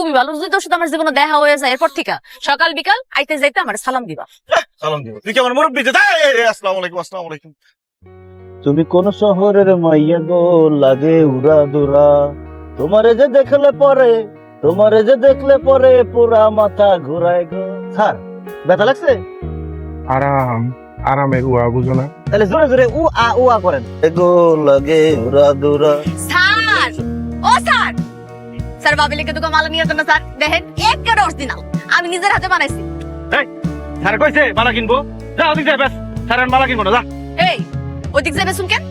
খুবই ভালো। যদি তোর সাথে আমার জীবনে দেখা হয়ে যায় এরপর থেকে সকাল বিকাল আইতে যাইতে আমার সালাম দিবা। সালাম দিব। তুই কি আমার মুরব্বি? আসসালামু আলাইকুম। আসসালামু আলাইকুম। তুমি কোন শহরের মাইয়া গো, লাগে উড়া দুরা, তোমারে যে দেখলে পরে পুরা মাথা ঘুরায় গো। স্যার ব্যথা লাগছে? আরামে উয়া বুঝো না। তাহলে জোরে জোরে উ আ করেন। গো লাগে উড়া দুরা। স্যার, ও স্যার, স্যার বাবিলিকে দুটো মালা নিয়ে আসেন না স্যার। দেখেন একেবারে অরিজিনাল, আমি নিজের হাতে বানাইছি। স্যার কইছে মালা কিনবো, যা ওদিক যা। ব্যাস স্যার মালা কিনবো না, যা। এই ওদিক যাবে শুন কেন,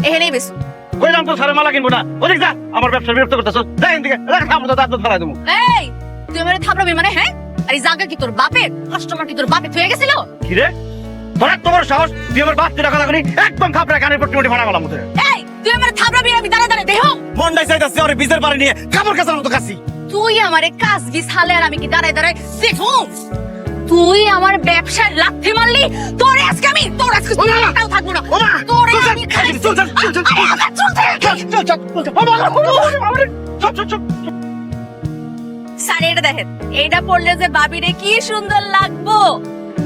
এখানেই বেসু। কইলাম তো স্যার মালা কিনবো না, ওদিক যা। আমার ব্যবসা বিরক্ত করতেছ, যা এদিকে। থামো, দাঁত ধরাই দেবো। এই তুই আমারে থামড়াবি মানে? হ্যাঁ, আর এই জায়গা কি তোর বাপের? কাস্টমার কি তোর বাপে থয়ে গেছিল? কি রে তোরা, তোমার সাহস? তুই আমার বাপ তুই কথা করি একদম খাপড়া কানের পর টিমটি ভাড়া গেলাম মুখে। এই তুই আমারে থামড়াবি? আমি দাঁড়া দাঁড়া দেহ মন্ডাই চাইতাছে ওরে বিজের পারে নিয়ে কাপড় কাচার মতো কাছি। তুই আমারে কাজ বিস হালে আর আমি কি দাঁড়ায় দাঁড়ায় দেখো? তুই আমার ব্যবসায় লাথি মারলি, তোরে আজকে আমি তোর আজকে তাও থাকবো না। তোরে আমি খাই। চল চল চল চল চল। স্যার এটা দেখেন, এইটা পড়লে যে বাবিরে কি সুন্দর লাগবো।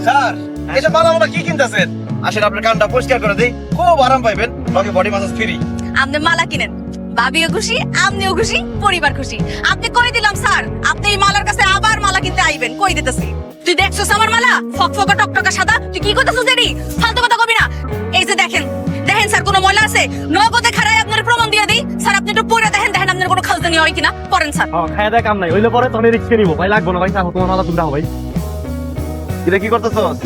স্যার এটা মালা মালা কি কিনতেছেন? আসেন আপনার কানটা পরিষ্কার করে দেই, খুব আরাম পাইবেন। লগে বডি ম্যাসাজ ফ্রি। আপনি মালা কিনেন, বাবিও খুশি, আপনিও খুশি, পরিবার খুশি। আপনি কই দিলাম স্যার, আপনি এই মালার কাছে আবার মালা কিনতে আইবেন, কই দিতেছি। তুই দেখছস আমার মালা ফকফকা টকটকা সাদা? তুই কি করতেছস এডি? ফালতু কথা কবি না। এই যে দেখেন, দেখেন স্যার কোনো ময়লা আছে? নগদে খারাই আপনার প্রমাণ দিয়ে দেই। স্যার আপনি একটু পরে দেখেন, দেখেন আপনার কোনো খাজদানি হয় কিনা। পড়েন স্যার। খায় দেয় কাম নাই, হইলে পরে তখন রিস্ক নিবো। ভাই লাগবো না ভাই, তোমার মালা তুমি দাও ভাই। এটা কি করতেছস?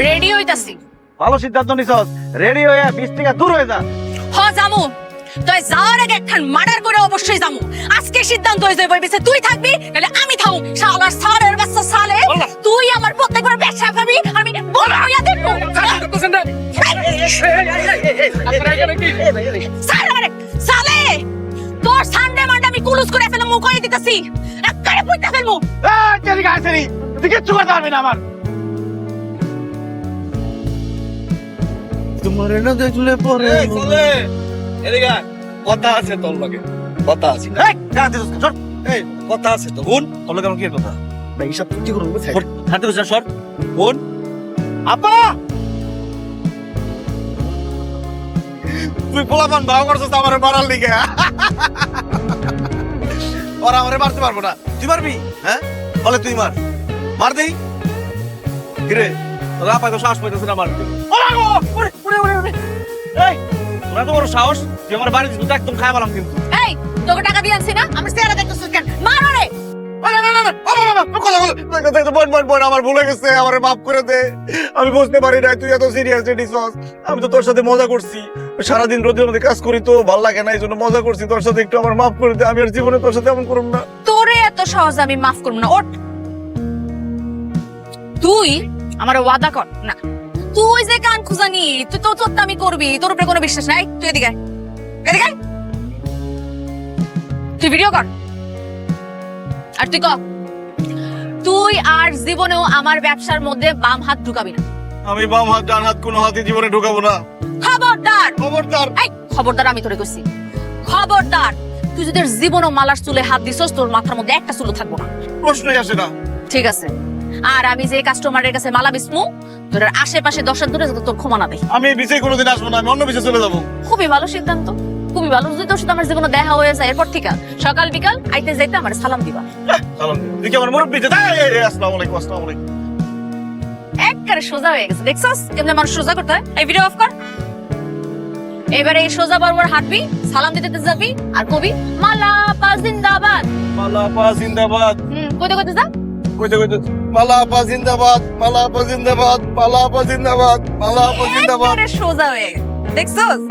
রেডি হইতাছি। ভালো সিদ্ধান্ত নিছস। রেডি হয়ে 20 টাকা দূর হয়ে যা। হ জামু, তুই যাওয়ার আগে একখান মার্ডার করে অবশ্যই যামু। আজকে সিদ্ধান্ত হয়ে যাবে, বিছে তুই থাকবি নাহলে আমি থাকবো। শালার সালের বাচ্চা সালে, তুই আমার প্রত্যেকবার ব্যবসা পাবি, আমি বড় হইয়া দেখবো। সালে সালে তোর সানডে মানডে আমি কুলুস করে ফেলবো, মুখ করে দিতেছি। একবারে পুইতা ফেলবো। এদিকে আসেনি, তুই কিচ্ছু করতে পারবি না আমার। তোমারে না দেখলে পরে এদিকে কথা আছে তোর লগে, কথা আছে। এই কাঁদতে দোস সর। এই কথা আছে তো বোন, তোর লগে আমার কি কথা? ভাই সব কি করব? কাঁদতে দোস সর। বোন আপা, তুই পোলাপান ভাও করছিস আমারে মারার লিগে। ওরা আমারে মারতে পারবো না, তুই মারবি? হ্যাঁ বলে তুই মার, মার দেই। কিরে তোরা আপা তো সাহস পাইতেছ না মারতে? এই তোরা তো বড় সাহস, তুই আমার বাড়ি দিতে একদম খায় বললাম কিন্তু। এই তোকে টাকা দিয়ে আনছি না, আমি চেহারা দেখতেছিস কেন? মারো রে। আমার ভুলে গেছে, আমারে মাফ করে দে। আমি বুঝতে পারি না তুই এত সিরিয়াস নিছস। আমি তো তোর সাথে মজা করছি, সারাদিন রোদের মধ্যে কাজ করি তো ভাল লাগে না, এই জন্য মজা করছি তোর সাথে। একটু আমার মাফ করে দে, আমি আর জীবনে তোর সাথে এমন করব না। তোরে এত সহজে আমি মাফ করব না। ওঠ, তুই আমার ওয়াদা কর না। তুই যে কান খুজানি, তুই তো তোরটা আমি করবি, তোর উপরে কোনো বিশ্বাস নাই। তুই এদিকে আয়, এদিকে আয়। তুই ভিডিও কর আর তুই কর, তুই আর জীবনেও আমার ব্যবসার মধ্যে বাম হাত ঢুকাবি না। আমি বাম হাত ডান হাত কোনো হাতে জীবনে ঢুকাবো না। খবরদার, খবরদার। এই খবরদার, আমি তোরে কইছি খবরদার। তুই যদি জীবনও মালার চুলে হাত দিছস, তোর মাথার মধ্যে একটা চুলও থাকবো না। প্রশ্নই আসে না। ঠিক আছে, আর আমি যে কাস্টমারের কাছে মালা বিসমু, তোর আশেপাশে 10 দূরে যাতে তোর ক্ষমা না দেয়। আমি এই বিষয়ে কোনোদিন আসবো না, আমি অন্য বিষয়ে চলে যাবো। খুবই ভালো সিদ্ধান্ত, খুবই ভালো। যদি তোর সাথে আমার জীবনে দেখা হয়ে যায় এরপর থেকে সকাল বিকাল আইতে যাইতে আমার সালাম দিবা। সালাম দিবো। তুই কি আমার মুরব্বি? আসসালামু আলাইকুম। আসসালামু আলাইকুম। একবারে সোজা হয়ে গেছে, দেখছস কেমনে মানুষ সোজা করতে হয়? এই ভিডিও অফ কর। এবারে এই সোজা বরাবর হাঁটবি, সালাম দিতে দিতে যাবি আর কবি মালা পা জিন্দাবাদ। মালা পা জিন্দাবাদ। কইতে কইতে যা। কইতে কইতে মালা পা জিন্দাবাদ, মালা পা জিন্দাবাদ, মালা পা জিন্দাবাদ, মালা পা জিন্দাবাদ। একবারে সোজা হয়ে গেছে, দেখছস?